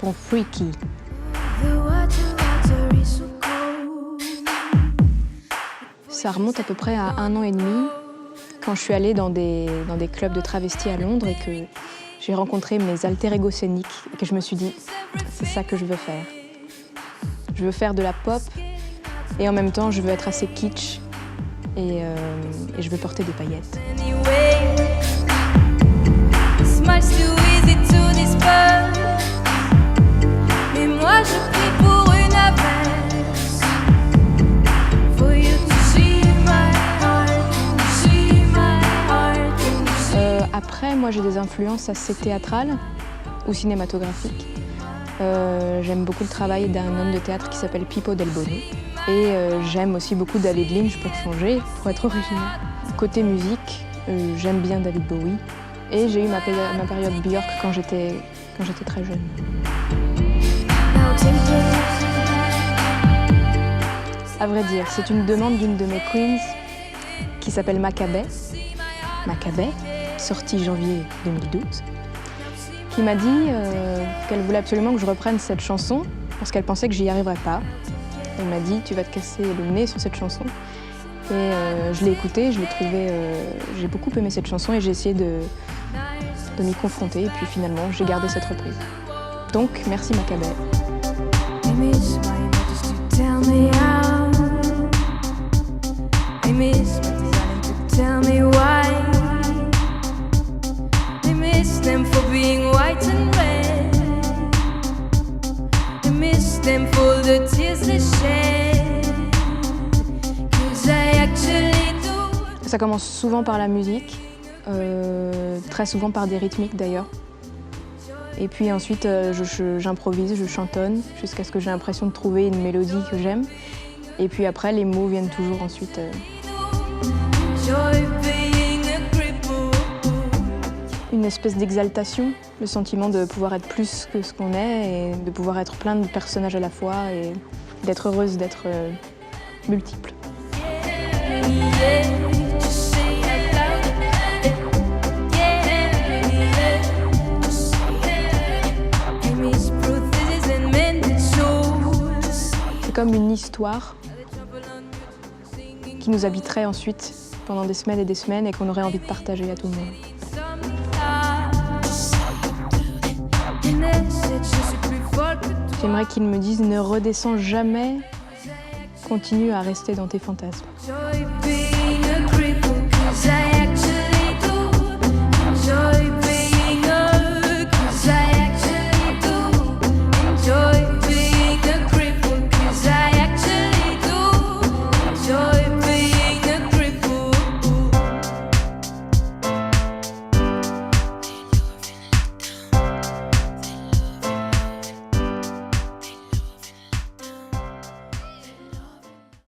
pour Freaky. Ça remonte à peu près à 1 an et demi, quand je suis allée dans des clubs de travestis à Londres et que j'ai rencontré mes alter ego scéniques et que je me suis dit, c'est ça que je veux faire. Je veux faire de la pop et en même temps, je veux être assez kitsch et je veux porter des paillettes. Mais moi, je prie pour une averse. For you to see my heart. Après, moi, j'ai des influences assez théâtrales ou cinématographiques. J'aime beaucoup le travail d'un homme de théâtre qui s'appelle Pippo Del Bono. Et j'aime aussi beaucoup David Lynch pour changer, pour être original. Côté musique, j'aime bien David Bowie. Et j'ai eu ma période Björk quand j'étais très jeune. À vrai dire, c'est une demande d'une de mes queens qui s'appelle Maccabée, sortie janvier 2012, qui m'a dit qu'elle voulait absolument que je reprenne cette chanson parce qu'elle pensait que j'y arriverais pas. Elle m'a dit, tu vas te casser le nez sur cette chanson. Et je l'ai écoutée, je l'ai trouvée, j'ai beaucoup aimé cette chanson et j'ai essayé de m'y confronter et puis finalement j'ai gardé cette reprise. Donc merci Maccabée. Ça commence souvent par la musique, très souvent par des rythmiques d'ailleurs. Et puis ensuite, j'improvise, je chantonne, jusqu'à ce que j'ai l'impression de trouver une mélodie que j'aime. Et puis après, les mots viennent toujours ensuite. Une espèce d'exaltation, le sentiment de pouvoir être plus que ce qu'on est et de pouvoir être plein de personnages à la fois et d'être heureuse d'être multiple. C'est comme une histoire qui nous habiterait ensuite pendant des semaines et des semaines et qu'on aurait envie de partager à tout le monde. J'aimerais qu'ils me disent ne redescends jamais, continue à rester dans tes fantasmes.